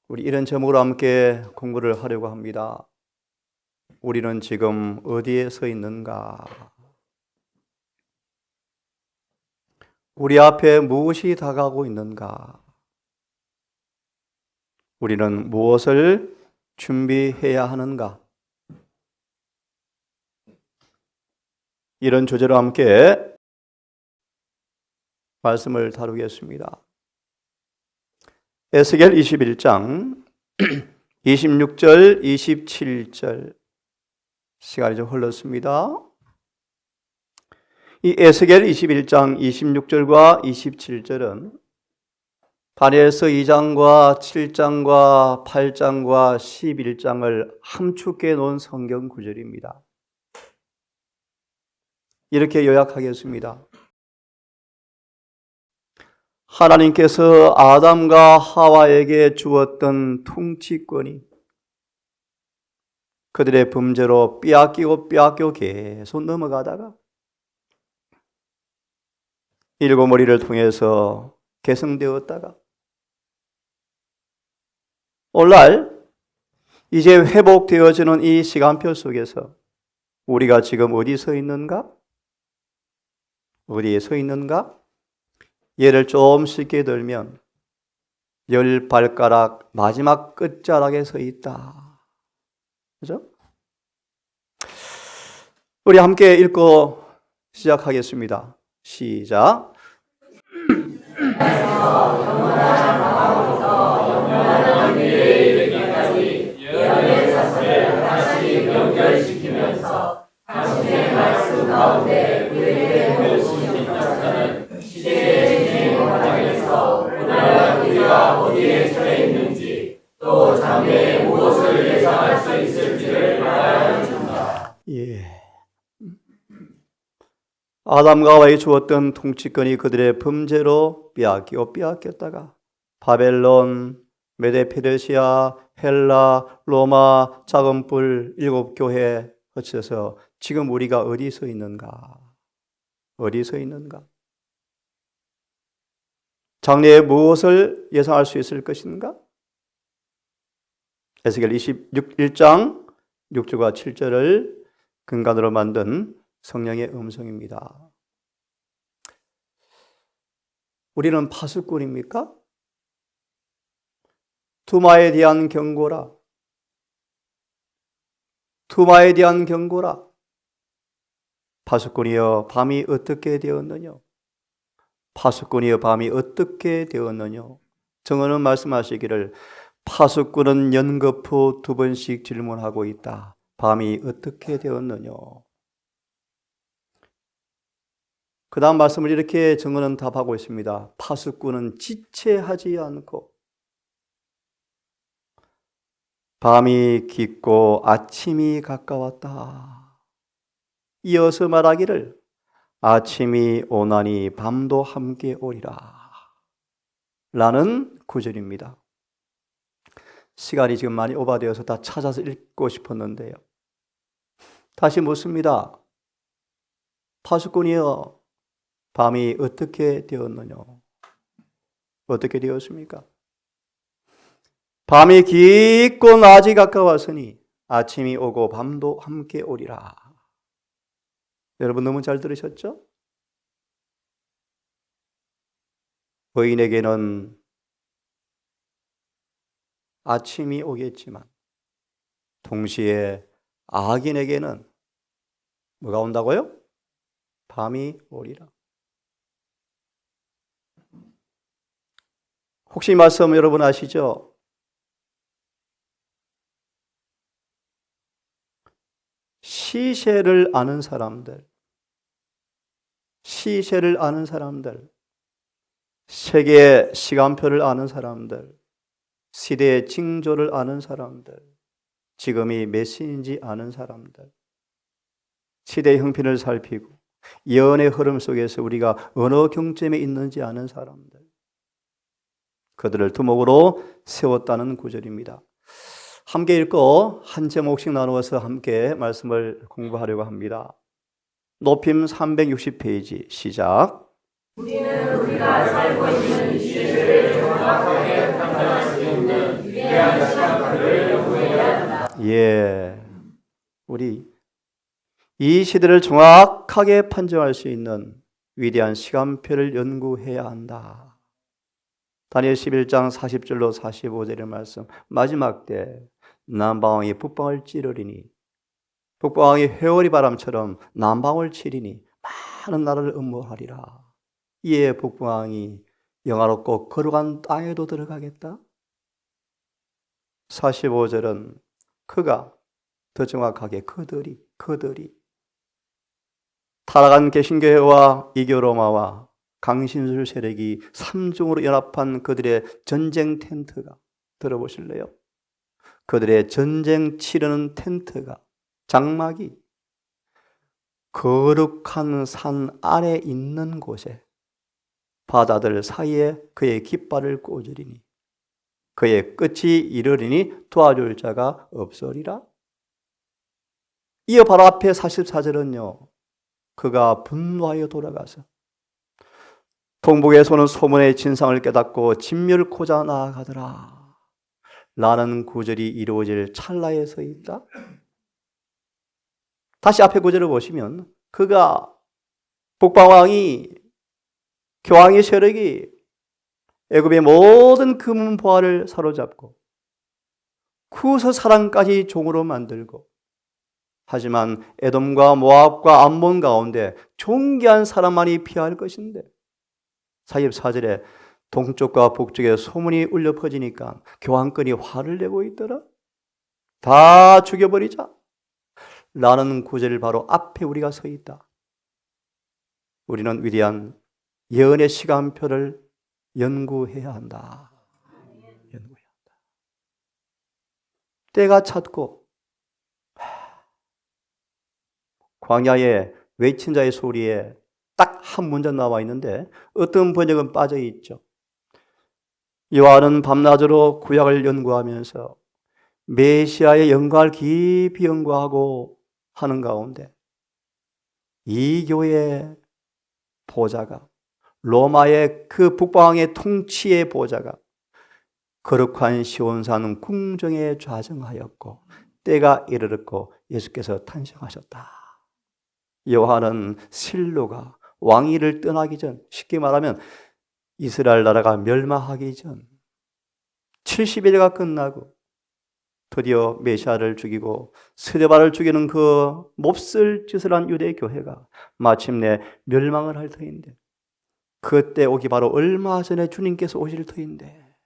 우리 이런 제목으로 함께 공부를 하려고 합니다. 우리는 지금 어디에 서 있는가? 우리 앞에 무엇이 다가오고 있는가? 우리는 무엇을 준비해야 하는가? 이런 주제로 함께 말씀을 다루겠습니다. 에스겔 21장 26절, 27절 시간이 좀 흘렀습니다. 이 에스겔 21장 26절과 27절은 다니엘서 2장과 7장과 8장과 11장을 함축해 놓은 성경 구절입니다. 이렇게 요약하겠습니다. 하나님께서 아담과 하와에게 주었던 통치권이 그들의 범죄로 빼앗기고 계속 넘어가다가 일곱 머리를 통해서 계승되었다가 오늘날 이제 회복되어지는 이 시간표 속에서 우리가 지금 어디 서 있는가? 어디에 서 있는가? 예를 좀 쉽게 들면 10발가락 마지막 끝자락에 서 있다. 그죠? 우리 함께 읽고 시작하겠습니다. 시작. 연결시키면서 당신의 말씀 가운데 우리에게 보여주신 작사는 시대의 진행 과정에서 오늘 우리가 어디에 처해 있는지 또 장래에 무엇을 예상할 수 있을지를 말하여 준다. 예. 아담과 하와에 주었던 통치권이 그들의 범죄로 빼앗겼다가 바벨론, 메데페르시아, 헬라, 로마, 작은불 7교회 거쳐서 지금 우리가 어디 서 있는가? 어디 서 있는가? 장래에 무엇을 예상할 수 있을 것인가? 에스겔 21장 6절과 7절을 근간으로 만든 성령의 음성입니다. 우리는 파수꾼입니까? 두마에 대한 경고라. 두마에 대한 경고라. 파수꾼이여 밤이 어떻게 되었느냐? 파수꾼이여 밤이 어떻게 되었느냐? 정언은 말씀하시기를 파수꾼은 연거푸 2번씩 질문하고 있다. 밤이 어떻게 되었느냐? 그 다음 말씀을 이렇게 정언은 답하고 있습니다. 파수꾼은 지체하지 않고 밤이 깊고 아침이 가까웠다. 이어서 말하기를 아침이 오나니 밤도 함께 오리라 라는 구절입니다. 시간이 지금 많이 오버되어서 다 찾아서 읽고 싶었는데요. 다시 묻습니다. 파수꾼이여 밤이 어떻게 되었느냐? 어떻게 되었습니까? 밤이 깊고 낮이 가까웠으니 아침이 오고 밤도 함께 오리라. 여러분 너무 잘 들으셨죠? 의인에게는 아침이 오겠지만 동시에 악인에게는 뭐가 온다고요? 밤이 오리라. 혹시 이 말씀 여러분 아시죠? 시세를 아는 사람들, 시세를 아는 사람들, 세계의 시간표를 아는 사람들, 시대의 징조를 아는 사람들, 지금이 몇 시인지 아는 사람들, 시대의 형편을 살피고 예언의 흐름 속에서 우리가 어느 경점에 있는지 아는 사람들, 그들을 두목으로 세웠다는 구절입니다. 함께 읽고 한 제목씩 나누어서 함께 말씀을 공부하려고 합니다. 높임 360페이지 시작. 우리는 우리가 살고 있는 이 시대를 정확하게 판단할 수 있는 위대한 이 시대를 정확하게 판정할 수 있는 위대한 시간표를 연구해야 한다. 다니엘 11장 40절로 45절의 말씀. 마지막 때 남방왕이 북방을 찌르리니 북방왕이 회오리 바람처럼 남방을 치리니 많은 나라를 음모하리라. 이에 북방왕이 영화롭고 거룩한 땅에도 들어가겠다. 45절은 그가, 더 정확하게 그들이 타락한 개신교회와 이교 로마와 강신술 세력이 3중으로 연합한 그들의 전쟁 텐트가, 들어보실래요? 그들의 전쟁 치르는 텐트가, 장막이 거룩한 산 아래 있는 곳에 바다들 사이에 그의 깃발을 꽂으리니 그의 끝이 이르리니 도와줄 자가 없으리라. 이어 바로 앞에 44절은요. 그가 분노하여 돌아가서 동북에서는 소문의 진상을 깨닫고 진멸코자 나아가더라. 라는 구절이 이루어질 찰나에 서 있다. 다시 앞에 구절을 보시면 그가 북방왕이 교황의 세력이 애굽의 모든 금은 보화를 사로잡고 쿠스 사람까지 종으로 만들고 하지만 에돔과 모압과 암몬 가운데 존귀한 사람만이 피할 것인데 44절에 동쪽과 북쪽에 소문이 울려 퍼지니까 교황권이 화를 내고 있더라. 다 죽여버리자 라는 구절 바로 앞에 우리가 서 있다. 우리는 위대한 예언의 시간표를 연구해야 한다. 때가 찼고 광야의 외친 자의 소리에 딱 한 문장 나와 있는데 어떤 번역은 빠져 있죠. 요한은 밤낮으로 구약을 연구하면서 메시아의 영광을 깊이 연구하고 하는 가운데 이 교회의 보좌가, 로마의 그 북방의 통치의 보좌가 거룩한 시온산 궁정에 좌정하였고 때가 이르렀고 예수께서 탄생하셨다. 요한은 실로가 왕위를 떠나기 전, 쉽게 말하면 이스라엘 나라가 멸망하기 전 70일가 끝나고 드디어 메시아를 죽이고 스데바를 죽이는 그 몹쓸 짓을 한 유대 교회가 마침내 멸망을 할 터인데 그때 오기 바로 얼마 전에 주님께서 오실 터인데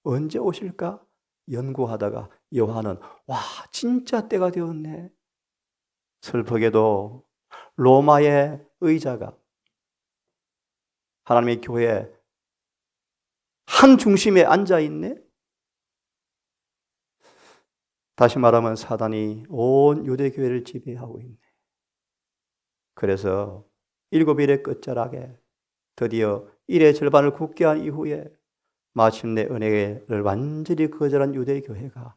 언제 오실까? 연구하다가 요한은 와 진짜 때가 되었네. 슬프게도 로마의 의자가 하나님의 교회 한 중심에 앉아있네. 다시 말하면 사단이 온 유대교회를 지배하고 있네. 그래서 7일의 끝자락에 드디어 일의 절반을 굳게 한 이후에 마침내 은혜를 완전히 거절한 유대교회가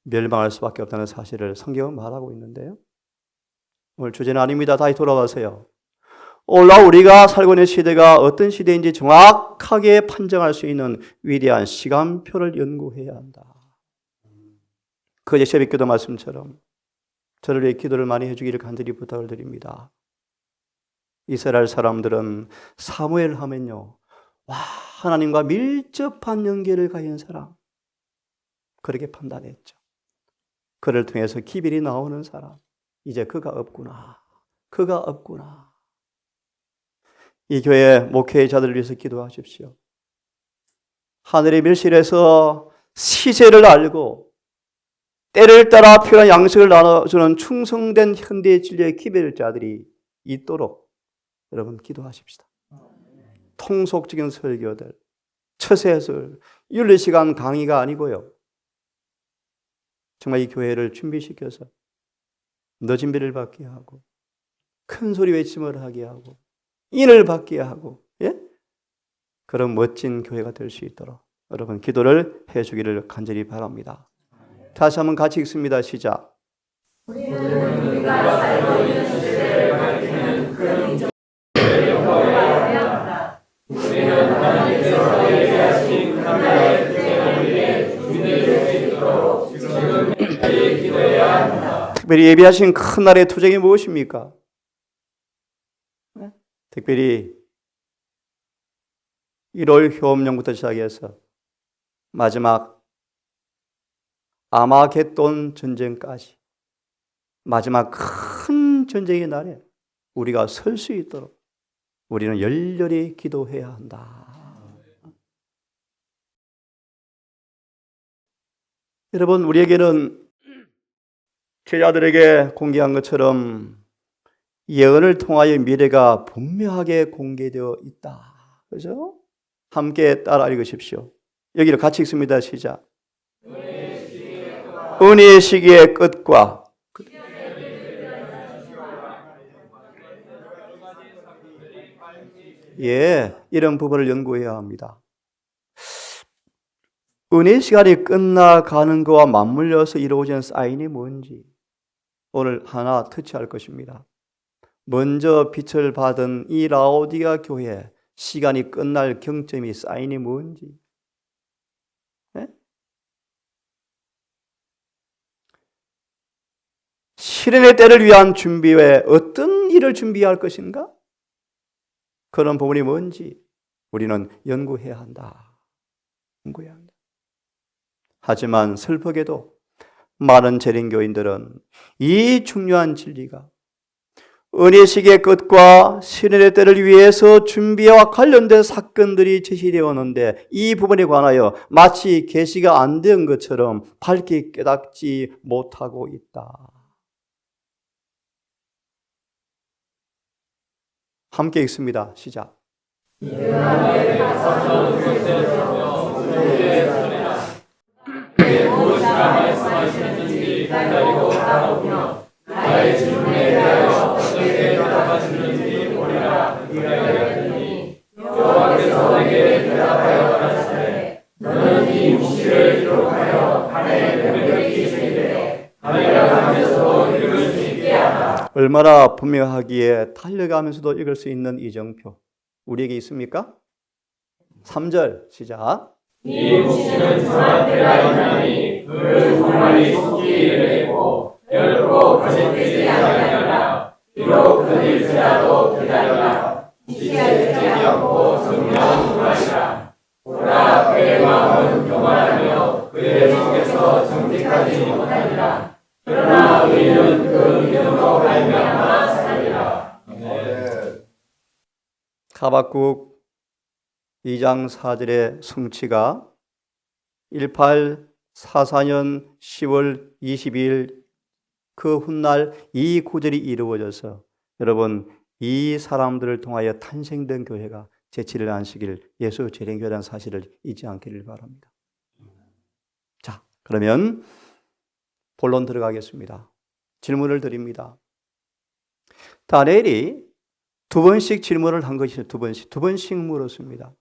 멸망할 수밖에 없다는 사실을 성경은 말하고 있는데요. 오늘 주제는 아닙니다. 다시 돌아가세요. 오늘 우리가 살고 있는 시대가 어떤 시대인지 정확하게 판정할 수 있는 위대한 시간표를 연구해야 한다. 그제 새벽기도 말씀처럼 저를 위해 기도를 많이 해주기를 간절히 부탁을 드립니다. 이스라엘 사람들은 사무엘 하면요, 와 하나님과 밀접한 연계를 가진 사람 그렇게 판단했죠. 그를 통해서 기별이 나오는 사람 이제 그가 없구나. 그가 없구나. 이 교회 목회자들을 위해서 기도하십시오. 하늘의 밀실에서 시세를 알고 때를 따라 필요한 양식을 나눠주는 충성된 현대의 진리의 기별자들이 있도록 여러분 기도하십시다. 통속적인 설교들, 처세술, 윤리시간 강의가 아니고요. 정말 이 교회를 준비시켜서 늦은 비를 받게 하고 큰 소리 외침을 하게 하고 인을 받게 하고 그런 멋진 교회가 될 수 있도록 여러분 기도를 해주기를 간절히 바랍니다. 다시 한번 같이 읽습니다. 시작. 우리는 우리가 살고 있는 시대를 밝히는 그 인정을 영광하였다. 우리는 하나님께서 예비하신 카메라의 등장을 위해 준비될 수 있도록 지금 기도해야 합니다. 특별히 예비하신 큰 날의 투쟁이 무엇입니까? 특별히 1월 효험령부터 시작해서 마지막 아마겟돈 전쟁까지 마지막 큰 전쟁의 날에 우리가 설 수 있도록 우리는 열렬히 기도해야 한다. 여러분, 우리에게는 제자들에게 공개한 것처럼 예언을 통하여 미래가 분명하게 공개되어 있다. 그죠? 함께 따라 읽으십시오. 여기를 같이 읽습니다. 시작. 은혜의 시기의 끝과 이런 부분을 연구해야 합니다. 은혜의 시간이 끝나가는 것과 맞물려서 이루어지는 사인이 뭔지 오늘 하나 터치할 것입니다. 먼저 빛을 받은 이 라오디가 교회 시간이 끝날 경점이 사인이 뭔지. 네? 실현의 때를 위한 준비 외에 어떤 일을 준비할 것인가? 그런 부분이 뭔지 우리는 연구해야 한다. 연구해야 한다. 하지만 슬프게도 많은 재림교인들은 이 중요한 진리가 은혜식의 끝과 신의 때를 위해서 준비와 관련된 사건들이 제시되었는데 이 부분에 관하여 마치 계시가 안 된 것처럼 밝게 깨닫지 못하고 있다. 함께 읽습니다. 시작. 무엇이라 말씀하시는지 기다리고 바라보며 나의 질문에 대하여 어떻게 대답하시는지 보리라 기다렸더니 여호와께서 내게 대답하여 가라사대 너는 이 묵시를 기록하여 판에 명백히 새기되 달려가면서도 읽을 수 있게 하라. 얼마나 분명하기에 달려가면서도 읽을 수 있는 이정표 우리에게 있습니까? 3절 시작. 이 묵시는 정한 때가 있나니 그를 정말이 속히 이르겠고 결코 거짓되지 아니하리라. 비록 그일지라도 기다리라. 지체되지 않고 정령 구하리라. 보라 그의 마음은 교만하며 그의 속에서 정직하지 못하리라. 그러나 의인은 그 믿음으로 말미암아 살리라. 하박국 2장 4절의 성취가 1844년 10월 22일 그 훗날 이 구절이 이루어져서 여러분 이 사람들을 통하여 탄생된 교회가 제7일 안식일 예수 재림교회라는 사실을 잊지 않기를 바랍니다. 자, 그러면 본론 들어가겠습니다. 질문을 드립니다. 다니엘이 두 번씩 질문을 한 것이죠. 두 번씩 물었습니다.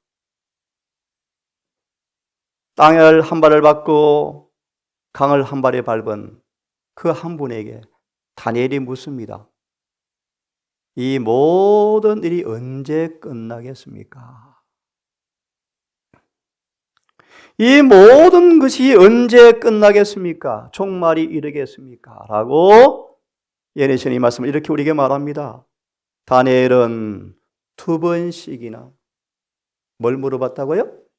땅을 한 발을 밟고 강을 한 발에 밟은 그 한 분에게 다니엘이 묻습니다. 이 모든 일이 언제 끝나겠습니까? 이 모든 것이 언제 끝나겠습니까? 종말이 이르겠습니까? 라고 예레미야의 말씀을 이렇게 우리에게 말합니다. 다니엘은 두 번씩이나 뭘 물어봤다고요?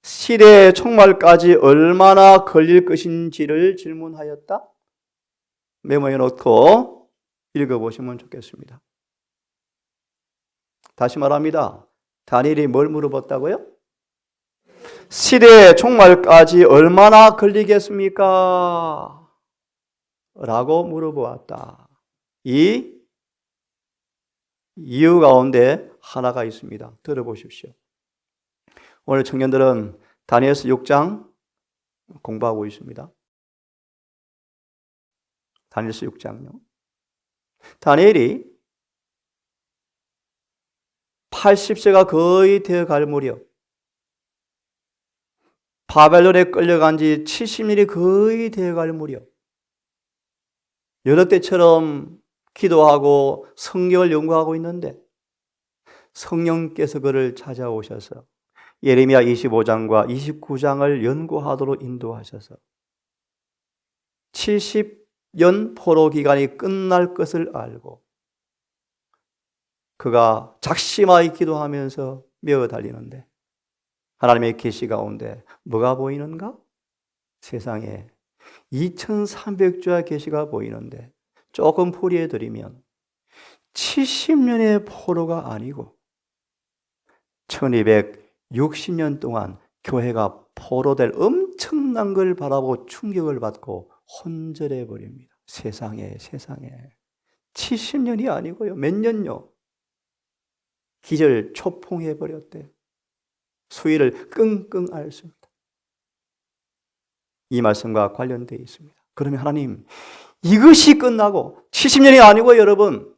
시대의 종말까지 얼마나 걸릴 것인지를 질문하였다? 메모해 놓고 읽어보시면 좋겠습니다. 다시 말합니다. 다니엘이 뭘 물어봤다고요? 시대의 종말까지 얼마나 걸리겠습니까? 라고 물어보았다. 이 이유 가운데 하나가 있습니다. 들어보십시오. 오늘 청년들은 다니엘서 6장 공부하고 있습니다. 다니엘서 6장요. 다니엘이 80세가 거의 되어갈 무렵 바벨론에 끌려간 지 70일이 거의 되어갈 무렵 여러 때처럼 기도하고 성경을 연구하고 있는데 성령께서 그를 찾아오셔서 예레미야 25장과 29장을 연구하도록 인도하셔서 70 년 포로 기간이 끝날 것을 알고 그가 작심하여 기도하면서 메어 달리는데 하나님의 계시 가운데 뭐가 보이는가? 세상에 2300주의 계시가 보이는데 조금 풀이해 드리면 70년의 포로가 아니고 1260년 동안 교회가 포로될 엄청난 걸 바라보고 충격을 받고 혼절해 버립니다. 세상에 70년이 아니고요. 몇 년요? 기절 초풍해 버렸대요. 수위를 끙끙 앓습니다. 이 말씀과 관련되어 있습니다. 그러면 하나님, 이것이 끝나고 70년이 아니고 여러분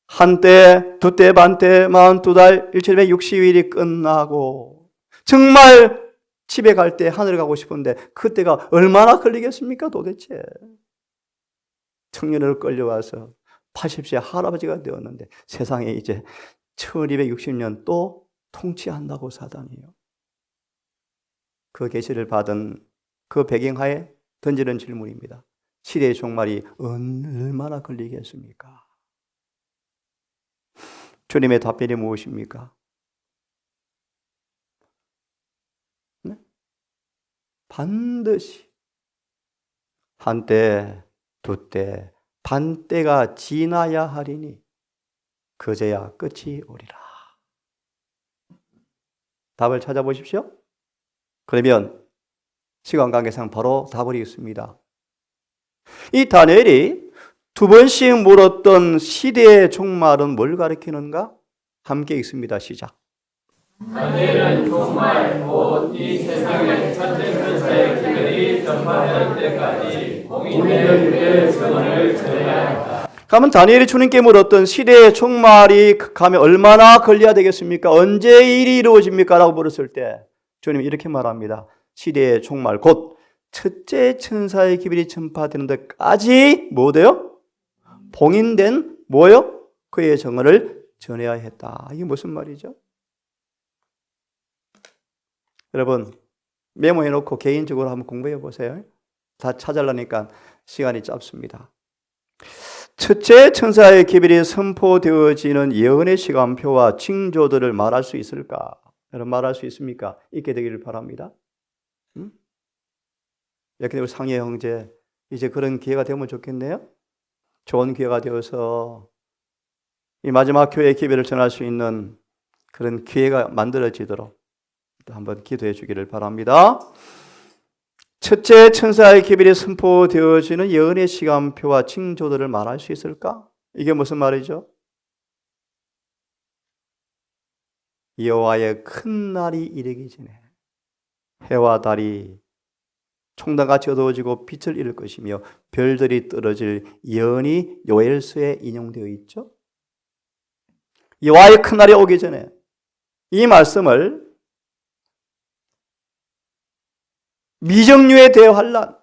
한때, 두때, 반때, 42달, 1760일이 끝나고 정말 집에 갈 때 하늘에 가고 싶은데 그때가 얼마나 걸리겠습니까 도대체? 청년으로 끌려와서 80세 할아버지가 되었는데 세상에 이제 1260년 또 통치한다고 사단이요. 그 계시를 받은 그 배경하에 던지는 질문입니다. 시대의 종말이 얼마나 걸리겠습니까? 주님의 답변이 무엇입니까? 네? 반드시 한때, 두때, 반때가 지나야 하리니 그제야 끝이 오리라. 답을 찾아보십시오. 그러면 시간 관계상 바로 답을 읽습니다. 이 다니엘이 두 번씩 물었던 시대의 종말은 뭘 가리키는가? 함께 읽습니다. 시작. 다니엘은 종말 곧 이 세상의 천재 천사의 기별이 전파될 때까지 공인된 유대의 증언을 전해야 한다. 그러면 다니엘이 주님께 물었던 시대의 종말이 가면 얼마나 걸려야 되겠습니까? 언제 일이 이루어집니까? 라고 물었을 때 주님이 이렇게 말합니다. 시대의 종말 곧 첫째 천사의 기별이 전파되는 데까지 뭐 돼요? 봉인된 뭐요? 그의 증언을 전해야 했다. 이게 무슨 말이죠? 여러분 메모해놓고 개인적으로 한번 공부해 보세요. 다 찾으려니까 시간이 짧습니다. 첫째 천사의 기별이 선포되어지는 예언의 시간표와 징조들을 말할 수 있을까? 여러분 말할 수 있습니까? 있게 되기를 바랍니다. 이렇게 우리 상해 형제 이제 그런 기회가 되면 좋겠네요. 좋은 기회가 되어서 이 마지막 교회의 기별을 전할 수 있는 그런 기회가 만들어지도록 한번 기도해 주기를 바랍니다. 첫째 천사의 기별이 선포되어지는 예언의 시간표와 징조들을 말할 수 있을까? 이게 무슨 말이죠? 여호와의 큰 날이 이르기 전에 해와 달이 총단같이 어두워지고 빛을 잃을 것이며 별들이 떨어질 예언이 요엘서에 인용되어 있죠. 여호와의 큰 날이 오기 전에 이 말씀을 미정류의 대환란,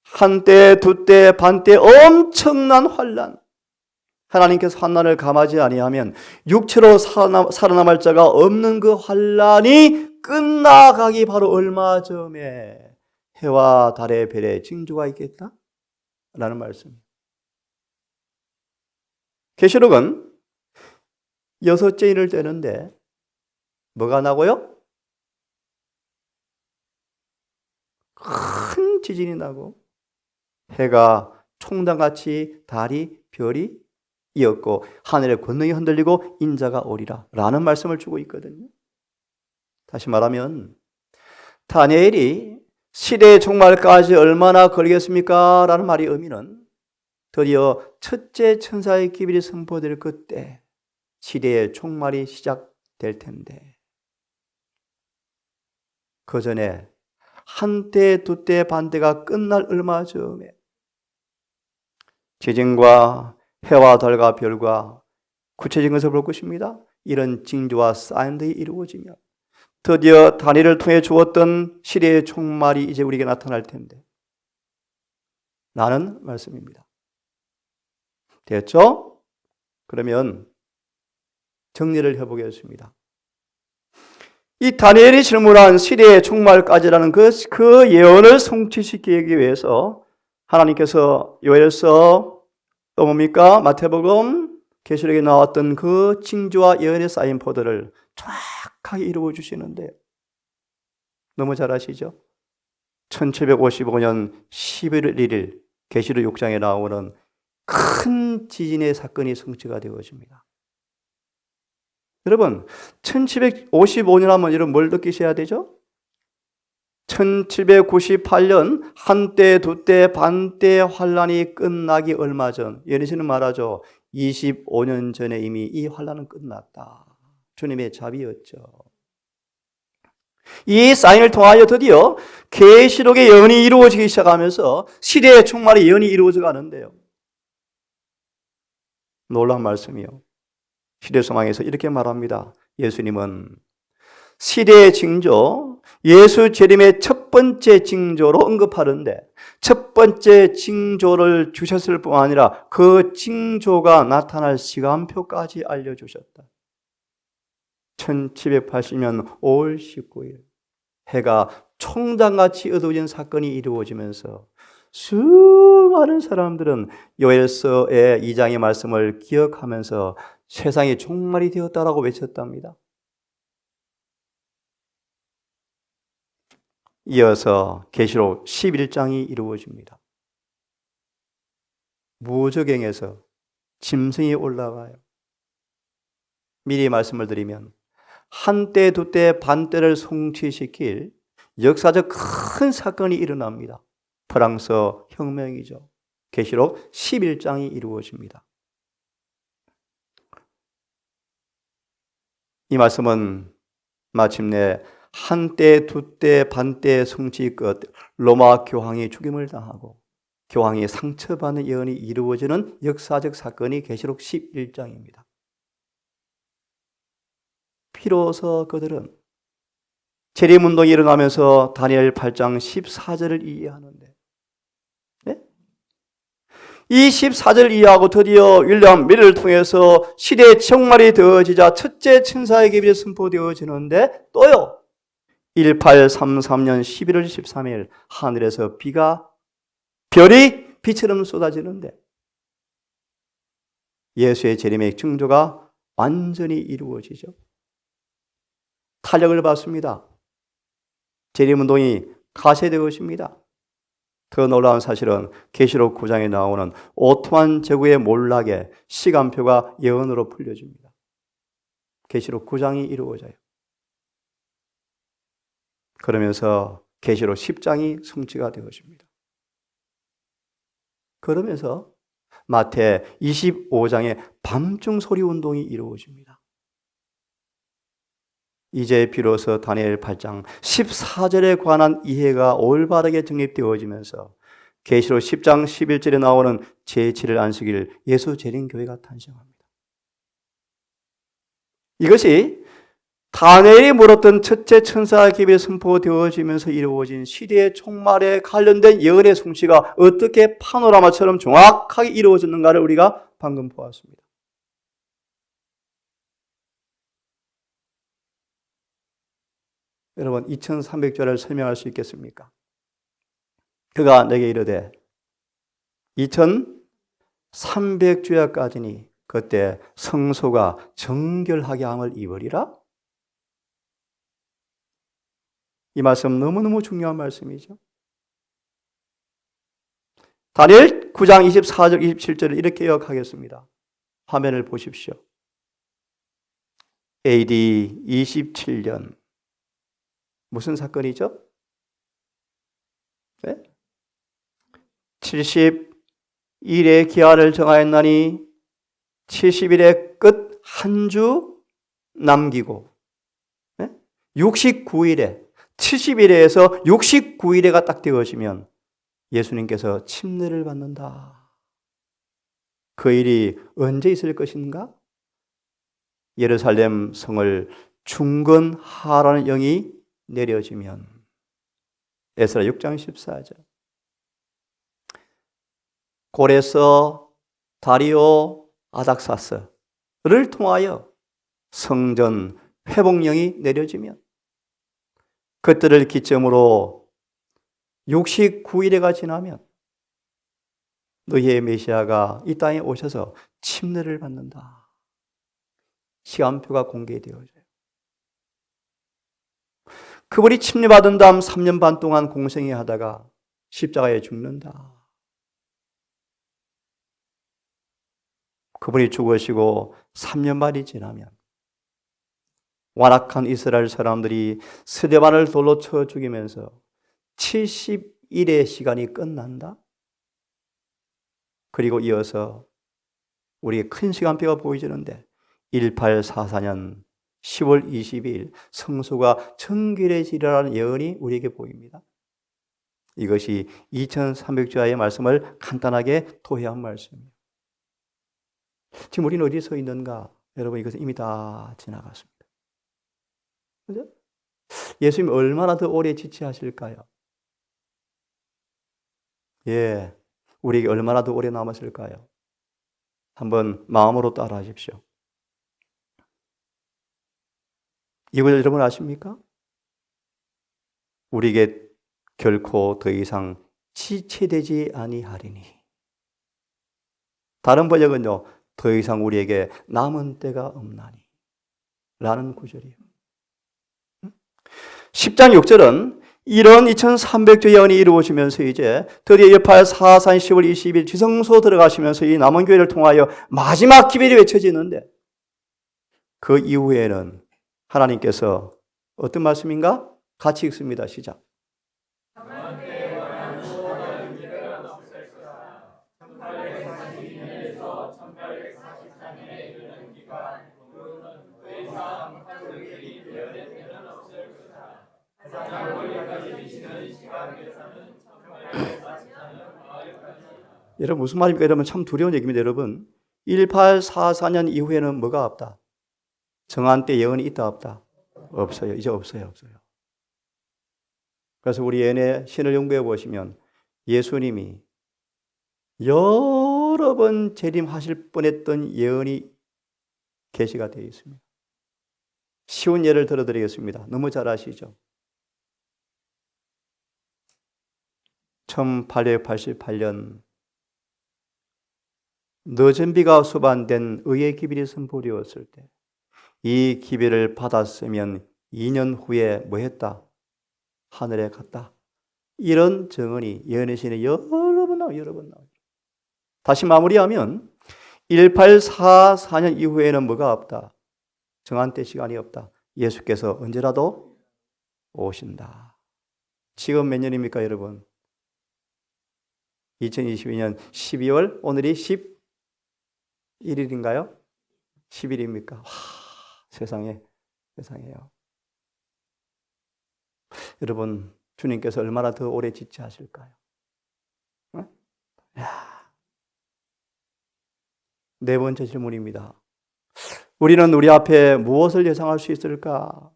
한때, 두때, 반때 엄청난 환란, 하나님께서 환난을 감하지 아니하면 육체로 살아남을 자가 없는 그 환란이 끝나가기 바로 얼마 전에 해와 달의 별의 징조가 있겠다? 라는 말씀입니다. 계시록은 6째 일을 떼는데 뭐가 나고요? 큰 지진이 나고 해가 총단같이 달이 별이 이었고 하늘의 권능이 흔들리고 인자가 오리라 라는 말씀을 주고 있거든요. 다시 말하면 다니엘이 시대의 종말까지 얼마나 걸리겠습니까? 라는 말의 의미는 드디어 첫째 천사의 기별이 선포될 그때 시대의 종말이 시작될 텐데 그 전에 한때, 두때, 반때가 끝날 얼마 전에 지진과 해와 달과 별과 구체적인 것을 볼 것입니다. 이런 징조와 사인들이 이루어지며 드디어 다니엘을 통해 주었던 시대의 종말이 이제 우리에게 나타날 텐데 라는 말씀입니다. 됐죠? 그러면 정리를 해보겠습니다. 이 다니엘이 질문한 시대의 종말까지라는 그 예언을 성취시키기 위해서 하나님께서 요엘서 또 뭡니까? 마태복음, 계시록에 나왔던 그 징조와 예언에 쌓인 포도를 정확하게 이루어 주시는데 너무 잘 아시죠? 1755년 11월 1일 계시록 6장에 나오는 큰 지진의 사건이 성취가 되어집니다. 여러분, 1755년 하면 여러분 뭘 느끼셔야 되죠? 1798년 한때, 두때, 반때 환란이 끝나기 얼마 전, 예언에서는 말하죠. 25년 전에 이미 이 환란은 끝났다. 주님의 자비였죠. 이 사인을 통하여 드디어 계시록의 예언이 이루어지기 시작하면서 시대의 총말의 예언이 이루어져 가는데요. 놀라운 말씀이요. 시대 소망에서 이렇게 말합니다. 예수님은 시대의 징조, 예수 재림의 첫 번째 징조로 언급하는데 첫 번째 징조를 주셨을 뿐 아니라 그 징조가 나타날 시간표까지 알려주셨다. 1780년 5월 19일 해가 총장같이 어두워진 사건이 이루어지면서 수많은 사람들은 요엘서의 2장의 말씀을 기억하면서 세상이 종말이 되었다라고 외쳤답니다. 이어서 계시록 11장이 이루어집니다. 무저갱에서 짐승이 올라가요. 미리 말씀을 드리면 한때, 두때, 반때를 성취시킬 역사적 큰 사건이 일어납니다. 프랑스 혁명이죠. 계시록 11장이 이루어집니다. 이 말씀은 마침내 한때, 두때, 반때 성취 끝 로마 교황이 죽임을 당하고 교황이 상처받는 예언이 이루어지는 역사적 사건이 계시록 11장입니다. 비로소 그들은 재림운동이 일어나면서 다니엘 8장 14절을 이해하는데 이 14절 이해하고 드디어 윌리엄 밀을 통해서 시대의 종말이 되어지자 첫째 천사의 계명이 선포되어지는데 또요 1833년 11월 13일 하늘에서 별이 비처럼 쏟아지는데 예수의 재림의 징조가 완전히 이루어지죠. 탄력을 받습니다. 재림운동이 가세되어집니다. 더 놀라운 사실은 계시록 9장에 나오는 오토만 제국의 몰락의 시간표가 예언으로 풀려집니다. 계시록 9장이 이루어져요. 그러면서 계시록 10장이 성취가 되어집니다. 그러면서 마태 25장의 밤중 소리 운동이 이루어집니다. 이제 비로소 다니엘 8장 14절에 관한 이해가 올바르게 정립되어지면서 계시록 10장 11절에 나오는 제7일 안식일 예수 재림교회가 탄생합니다. 이것이 다니엘이 물었던 첫째 천사의 계명이 선포되어지면서 이루어진 시대의 종말에 관련된 예언의 성취가 어떻게 파노라마처럼 정확하게 이루어졌는가를 우리가 방금 보았습니다. 여러분 2300절을 설명할 수 있겠습니까? 그가 내게 이르되 2300주야까지니 그때 성소가 정결하게 함을 입으리라. 이 말씀 너무너무 중요한 말씀이죠. 다니엘 9장 24절 27절을 이렇게 요약하겠습니다. 화면을 보십시오. AD 27년 무슨 사건이죠? 네? 70일의 기한을 정하였나니 70일의 끝 한 주 남기고 69일에 70일에서 69일에가 딱 되어지면 예수님께서 침례를 받는다. 그 일이 언제 있을 것인가? 예루살렘 성을 중건하라는 영이 내려지면 에스라 6장 14절 고레서 다리오 아닥사스를 통하여 성전 회복령이 내려지면 그때를 기점으로 69일에가 지나면 너희의 메시아가 이 땅에 오셔서 침례를 받는다. 시간표가 공개되어져요. 그분이 침례받은 다음 3년 반 동안 공생애 하다가 십자가에 죽는다. 그분이 죽으시고 3년 반이 지나면 완악한 이스라엘 사람들이 스데반을 돌로 쳐 죽이면서 70일의 시간이 끝난다. 그리고 이어서 우리의 큰 시간표가 보여지는데 1844년 10월 22일 성소가 정결해지리라는 예언이 우리에게 보입니다. 이것이 2300주야의 말씀을 간단하게 토해한 말씀이에요. 지금 우리는 어디 서 있는가? 여러분, 이것은 이미 다 지나갔습니다. 그죠? 예수님 얼마나 더 오래 지체하실까요? 예, 우리에게 얼마나 더 오래 남았을까요? 한번 마음으로 따라 하십시오. 이걸 여러분 아십니까? 우리에게 결코 더 이상 지체되지 아니하리니. 다른 번역은요, 더 이상 우리에게 남은 때가 없나니 라는 구절이에요. 10장 6절은 이런 2300조 예언이 이루어지면서 이제 드디어 1844년 10월 20일 지성소 들어가시면서 이 남은 교회를 통하여 마지막 기별이 외쳐지는데 그 이후에는 하나님께서 어떤 말씀인가? 같이 읽습니다. 시작. 여러분 무슨 말입니까? 여러분 참 두려운 얘기입니다. 여러분 1844년 이후에는 뭐가 없다? 정한 때 예언이 있다 없다? 없어요. 이제 없어요. 그래서 우리 예언의 신을 연구해 보시면 예수님이 여러 번 재림하실 뻔했던 예언이 계시가 되어 있습니다. 쉬운 예를 들어드리겠습니다. 너무 잘 아시죠? 1888년 늦은 비가 수반된 의의 기별이 선포되었을 때 이 기별을 받았으면 2년 후에 뭐 했다? 하늘에 갔다. 이런 증언이 예언의 신에 여러 번 나와요. 다시 마무리하면 1844년 이후에는 뭐가 없다? 정한 때 시간이 없다. 예수께서 언제라도 오신다. 지금 몇 년입니까, 여러분? 2022년 12월, 오늘이 11일인가요? 10일입니까? 와, 세상에요. 여러분, 주님께서 얼마나 더 오래 지체하실까요? 네 번째 질문입니다. 우리는 우리 앞에 무엇을 예상할 수 있을까?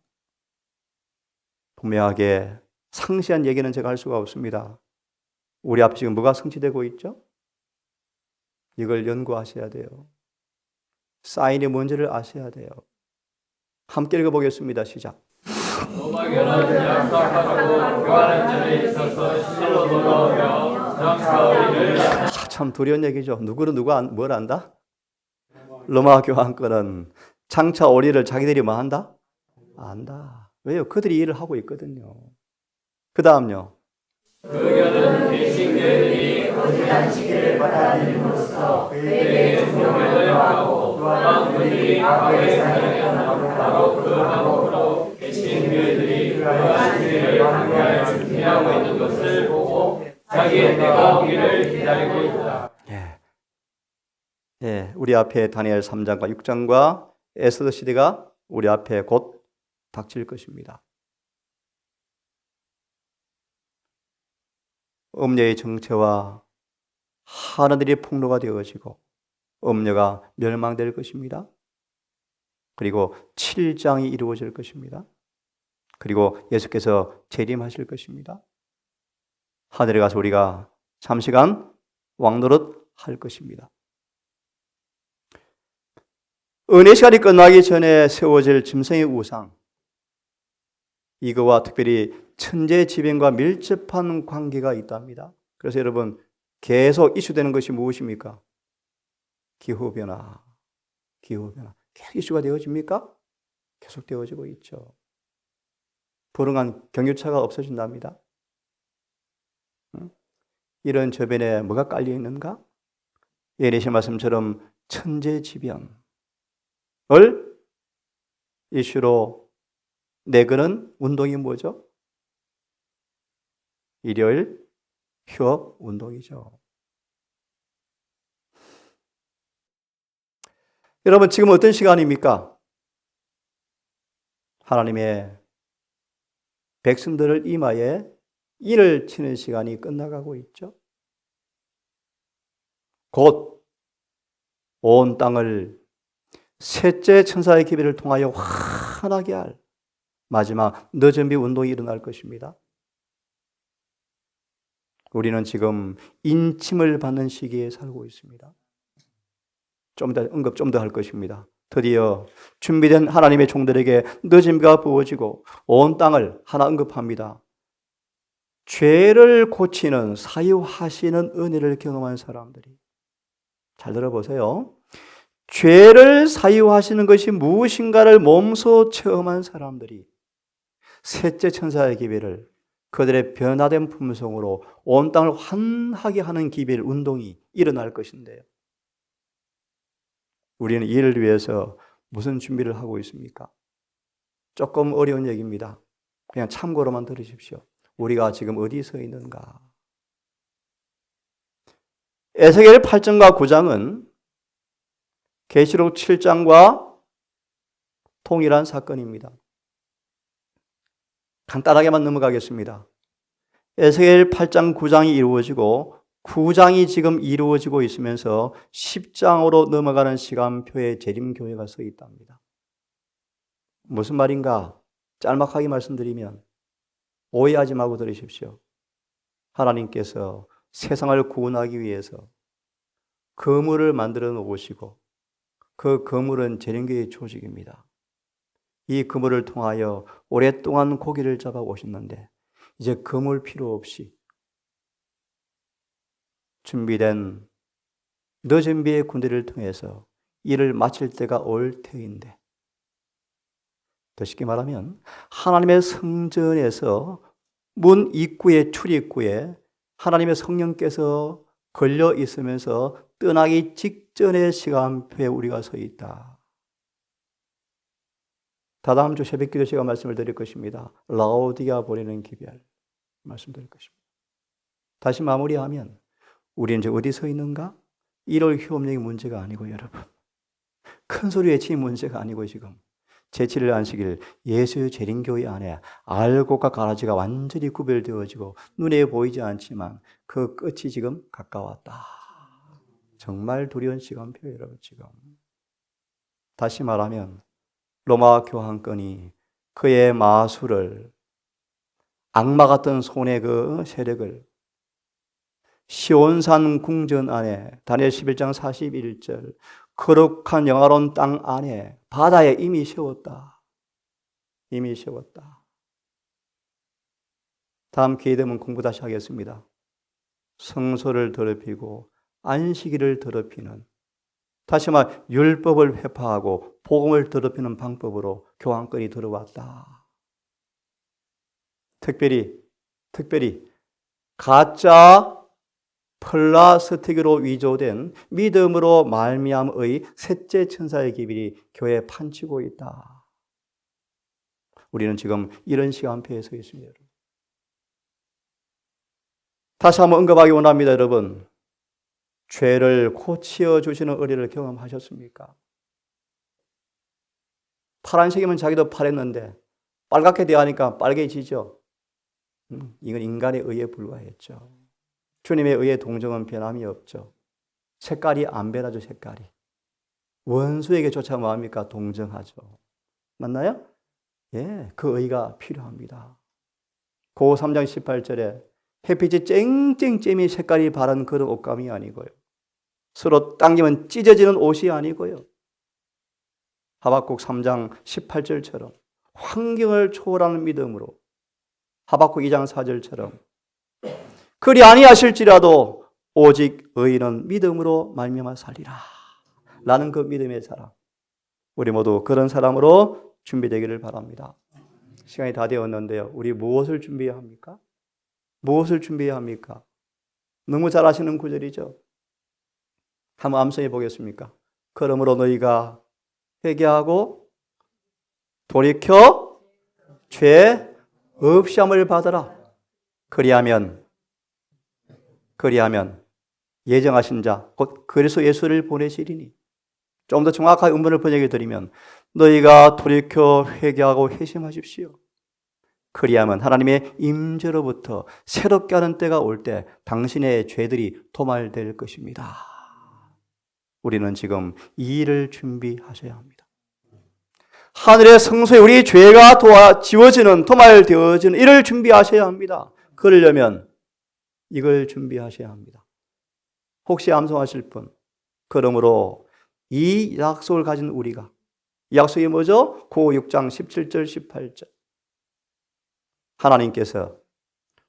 분명하게 상세한 얘기는 제가 할 수가 없습니다. 우리 앞에 지금 뭐가 성취되고 있죠? 이걸 연구하셔야 돼요. 사인이 뭔지를 아셔야 돼요. 함께 읽어보겠습니다. 시작. 로마교는 약속하고 교환한 전에 있어서 실로 돌아오며 장차 우리를 참 두려운 얘기죠. 누구는 누가 뭘 안다? 로마 교환권은 장차 우리를 자기들이 뭐 한다? 안다. 왜요? 그들이 일을 하고 있거든요. 그 다음요. 그 교는 개신교들이 거짓한 시기를 받아들임으로써 그에게 존경을 하고 또한 그들이 과거에 사용했던 바로 그 방법으로 개신교들이 그러한 시기를 함께하여 준비하고 있는 것을 보고 자기의 때가 오기를 기다리고 있다. 예, 우리 앞에 다니엘 3장과 6장과 에스더 시대가 우리 앞에 곧 닥칠 것입니다. 음녀의 정체와 하늘들이 폭로가 되어지고 음녀가 멸망될 것입니다. 그리고 7장이 이루어질 것입니다. 그리고 예수께서 재림하실 것입니다. 하늘에 가서 우리가 잠시간 왕노릇 할 것입니다. 은혜 시간이 끝나기 전에 세워질 짐승의 우상, 이거와 특별히 천재지변과 밀접한 관계가 있답니다. 그래서 여러분 계속 이슈되는 것이 무엇입니까? 기후변화. 기후변화. 계속 이슈가 되어집니까? 계속 되어지고 있죠. 불응한 경유차가 없어진답니다. 이런 저변에 뭐가 깔려 있는가? 예리신 말씀처럼 천재지변을 이슈로 내거는 운동이 뭐죠? 일요일 휴업 운동이죠. 여러분, 지금 어떤 시간입니까? 하나님의 백성들을 이마에 일을 치는 시간이 끝나가고 있죠. 곧 온 땅을 셋째 천사의 기별을 통하여 환하게 할 마지막 늦은비 운동이 일어날 것입니다. 우리는 지금 인침을 받는 시기에 살고 있습니다. 좀 더 언급 좀 더 할 것입니다. 드디어 준비된 하나님의 종들에게 늦은 비가 부어지고 온 땅을 하나 언급합니다. 죄를 고치는 사유하시는 은혜를 경험한 사람들이, 잘 들어보세요. 죄를 사유하시는 것이 무엇인가를 몸소 체험한 사람들이 셋째 천사의 기별을 그들의 변화된 품성으로 온 땅을 환하게 하는 기별 운동이 일어날 것인데요. 우리는 이를 위해서 무슨 준비를 하고 있습니까? 조금 어려운 얘기입니다. 그냥 참고로만 들으십시오. 우리가 지금 어디 서 있는가? 에스겔 8장과 9장은 계시록 7장과 동일한 사건입니다. 간단하게만 넘어가겠습니다. 에스겔 8장 9장이 이루어지고 9장이 지금 이루어지고 있으면서 10장으로 넘어가는 시간표에 재림교회가 서 있답니다. 무슨 말인가? 짤막하게 말씀드리면 오해하지 말고 들으십시오. 하나님께서 세상을 구원하기 위해서 거물을 만들어 놓으시고 그 거물은 재림교회의 조직입니다. 이 거물을 통하여 오랫동안 고기를 잡아 오셨는데 이제 거물 필요 없이 준비된 늦은 비의 군대를 통해서 일을 마칠 때가 올 터인데, 더 쉽게 말하면 하나님의 성전에서 문 입구에 출입구에 하나님의 성령께서 걸려 있으면서 떠나기 직전의 시간표에 우리가 서 있다. 다다음 주 새벽기도 제가 말씀을 드릴 것입니다. 라오디게아 보내는 기별 말씀드릴 것입니다. 다시 마무리하면 우리는 이제 어디 서 있는가? 1월 휴업령이 문제가 아니고 여러분, 큰 소리 외치는 문제가 아니고 지금 제7일 안식일 예수의 재림교회 안에 알곡과 가라지가 완전히 구별되어지고 눈에 보이지 않지만 그 끝이 지금 가까웠다. 정말 두려운 시간표예요, 여러분. 지금 다시 말하면 로마 교황권이 그의 마술을, 악마 같은 손의 그 세력을 시온산 궁전 안에 다니엘 11장 41절 거룩한 영화로운 땅 안에 바다에 이미 세웠다. 이미 세웠다. 다음 기회 되면 공부 다시 하겠습니다. 성소를 더럽히고 안식일을 더럽히는, 다시 말 율법을 회파하고 복음을 더럽히는 방법으로 교황권이 들어왔다. 특별히 가짜 플라스틱으로 위조된 믿음으로 말미암의 셋째 천사의 기별이 교회에 판치고 있다. 우리는 지금 이런 시간표에 서 있습니다. 다시 한번 언급하기 원합니다, 여러분. 죄를 고치어 주시는 은혜를 경험하셨습니까? 파란색이면 자기도 파랬는데 빨갛게 대하니까 빨개지죠. 이건 인간의 의에 불과했죠. 주님의 의의 동정은 변함이 없죠. 색깔이 안 변하죠, 색깔이. 원수에게 조차 뭐합니까? 동정하죠. 맞나요? 예, 그 의가 필요합니다. 고 3장 18절에 햇빛이 쨍쨍쨍이 색깔이 바른 그런 옷감이 아니고요. 서로 당기면 찢어지는 옷이 아니고요. 하박국 3장 18절처럼 환경을 초월하는 믿음으로, 하박국 2장 4절처럼 그리 아니하실지라도 오직 의인은 믿음으로 말미암아 살리라. 라는 그 믿음의 사람. 우리 모두 그런 사람으로 준비되기를 바랍니다. 시간이 다 되었는데요. 우리 무엇을 준비해야 합니까? 무엇을 준비해야 합니까? 너무 잘 아시는 구절이죠. 한번 암송해 보겠습니까? 그러므로 너희가 회개하고 돌이켜 죄 없이함을 받으라. 그리하면 예정하신 자 곧 그리스도 예수를 보내시리니. 좀 더 정확하게 원문을 번역해 드리면 너희가 돌이켜 회개하고 회심하십시오. 그리하면 하나님의 임재로부터 새롭게 하는 때가 올 때 당신의 죄들이 도말될 것입니다. 우리는 지금 이 일을 준비하셔야 합니다. 하늘의 성소에 우리 죄가 지워지는, 도말되어지는 일을 준비하셔야 합니다. 그러려면 이걸 준비하셔야 합니다. 혹시 암송하실 분, 그러므로 이 약속을 가진 우리가, 이 약속이 뭐죠? 고 6장 17절 18절. 하나님께서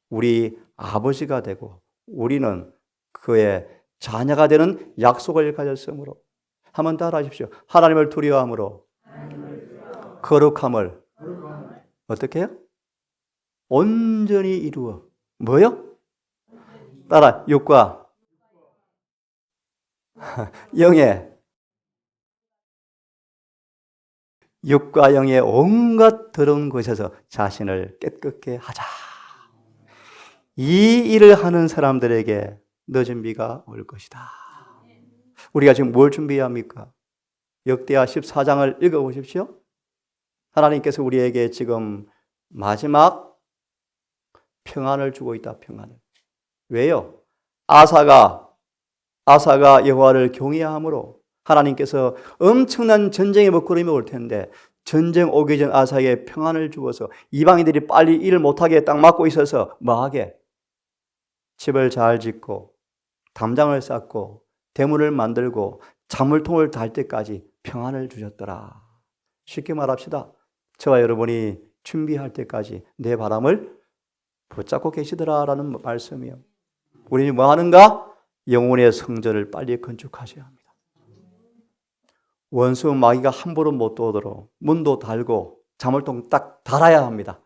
우리 아버지가 되고 우리는 그의 자녀가 되는 약속을 가졌으므로 한번 따라 하십시오. 하나님을 두려워함으로 거룩함을 어떻게 해요? 온전히 이루어. 뭐요? 따라 육과 영의 온갖 더러운 것에서 자신을 깨끗게 하자. 이 일을 하는 사람들에게 너 준비가 올 것이다. 우리가 지금 뭘 준비해야 합니까? 역대하 14장을 읽어보십시오. 하나님께서 우리에게 지금 마지막 평안을 주고 있다. 평안을. 왜요? 아사가 여호와를 경외함으로 하나님께서 엄청난 전쟁의 먹구름이 올 텐데 전쟁 오기 전 아사에게 평안을 주어서 이방인들이 빨리 일을 못하게 딱 막고 있어서 뭐하게? 집을 잘 짓고 담장을 쌓고 대문을 만들고 자물통을 달 때까지 평안을 주셨더라. 쉽게 말합시다. 저와 여러분이 준비할 때까지 내 바람을 붙잡고 계시더라라는 말씀이요. 우리는 뭐 하는가? 영혼의 성전을 빨리 건축하셔야 합니다. 원수 마귀가 함부로 못 들어오도록 문도 달고 자물통 딱 달아야 합니다.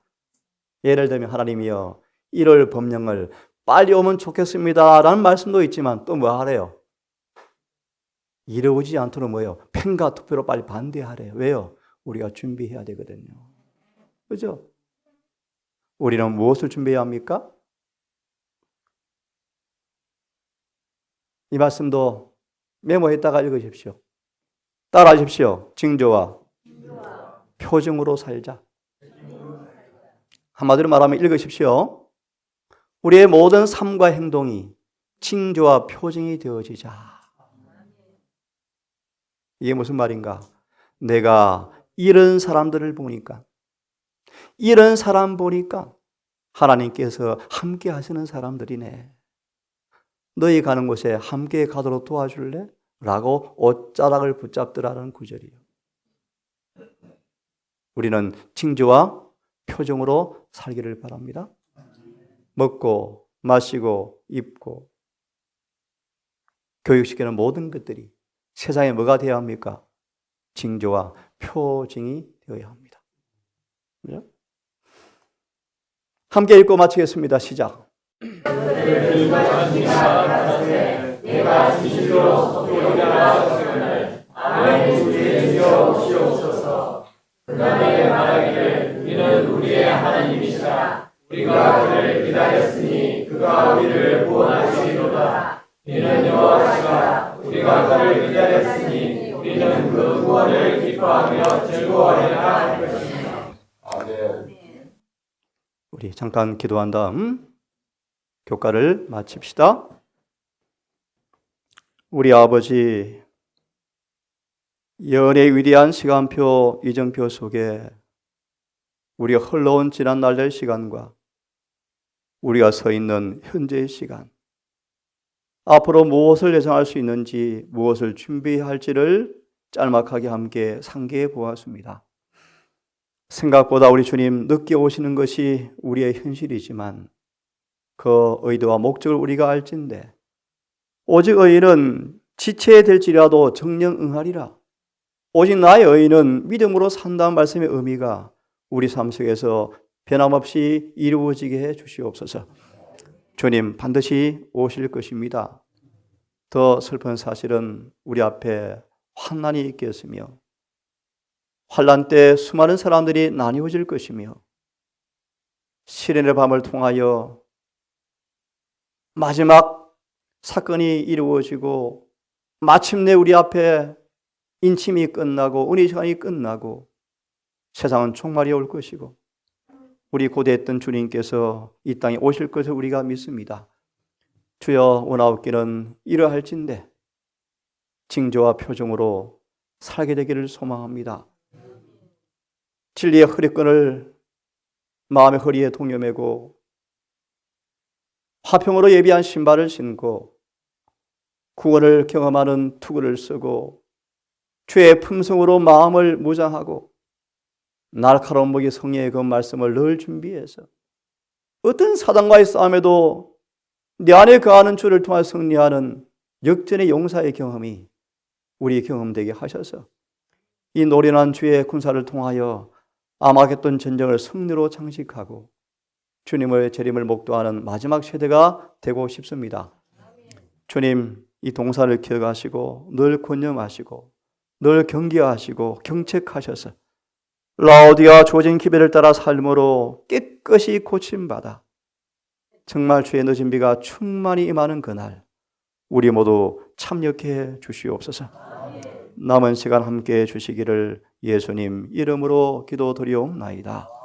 예를 들면 하나님이여 1월 법령을 빨리 오면 좋겠습니다 라는 말씀도 있지만 또 뭐 하래요? 이루어지지 않도록 뭐예요? 펜과 투표로 빨리 반대하래요. 왜요? 우리가 준비해야 되거든요. 그죠? 우리는 무엇을 준비해야 합니까? 이 말씀도 메모했다가 읽으십시오. 따라하십시오. 징조와 표징으로 살자. 한마디로 말하면 읽으십시오. 우리의 모든 삶과 행동이 징조와 표징이 되어지자. 이게 무슨 말인가? 내가 이런 사람들을 보니까 하나님께서 함께 하시는 사람들이네. 너희 가는 곳에 함께 가도록 도와줄래? 라고 옷자락을 붙잡더라는 구절이에요. 우리는 징조와 표정으로 살기를 바랍니다. 먹고 마시고 입고 교육시키는 모든 것들이 세상에 뭐가 되어야 합니까? 징조와 표징이 되어야 합니다. 그렇죠? 함께 읽고 마치겠습니다. 시작. 내가 진실로 속죄하라 하시거늘 아멘 주여 주시옵소서. 그날에 말하기를 이는 우리의 하나님이시라. 우리가 그를 기다렸으니 그가 우리를 구원하시리로다. 이는 여호와시라. 우리가 그를 기다렸으니 우리는 그 구원을 기뻐하며 즐거워하리라 할 것이니라. 아멘. 우리 잠깐 기도한 다음 교과를 마칩시다. 우리 아버지, 연의 위대한 시간표, 이정표 속에 우리가 흘러온 지난 날의 시간과 우리가 서 있는 현재의 시간, 앞으로 무엇을 예상할 수 있는지, 무엇을 준비할지를 짤막하게 함께 상기해 보았습니다. 생각보다 우리 주님 늦게 오시는 것이 우리의 현실이지만 그 의도와 목적을 우리가 알진데 오직 의인은 지체될지라도 정령 응하리라. 오직 나의 의인은 믿음으로 산다는 말씀의 의미가 우리 삶 속에서 변함없이 이루어지게 해 주시옵소서. 주님 반드시 오실 것입니다. 더 슬픈 사실은 우리 앞에 환난이 있겠으며 환난 때 수많은 사람들이 나뉘어질 것이며 시련의 밤을 통하여 마지막 사건이 이루어지고 마침내 우리 앞에 인침이 끝나고 은혜 시간이 끝나고 세상은 종말이 올 것이고 우리 고대했던 주님께서 이 땅에 오실 것을 우리가 믿습니다. 주여 원하옵기는 이러할진대 징조와 표정으로 살게 되기를 소망합니다. 진리의 허리끈을 마음의 허리에 동여매고 화평으로 예비한 신발을 신고 구원을 경험하는 투구를 쓰고 주의 품성으로 마음을 무장하고 날카로운 목이 성령의 그 말씀을 늘 준비해서 어떤 사단과의 싸움에도 내 안에 거하는 주를 통해 승리하는 역전의 용사의 경험이 우리 경험되게 하셔서 이 노련한 주의 군사를 통하여 아마겟돈 전쟁을 승리로 장식하고 주님의 재림을 목도하는 마지막 세대가 되고 싶습니다. 주님 이 동사를 기억하시고 늘 권념하시고 늘 경계하시고 경책하셔서 라오디아 주어진 기별을 따라 삶으로 깨끗이 고침받아 정말 주의 늦은 비가 충만히 임하는 그날 우리 모두 참여해 주시옵소서. 남은 시간 함께해 주시기를 예수님 이름으로 기도드리옵나이다.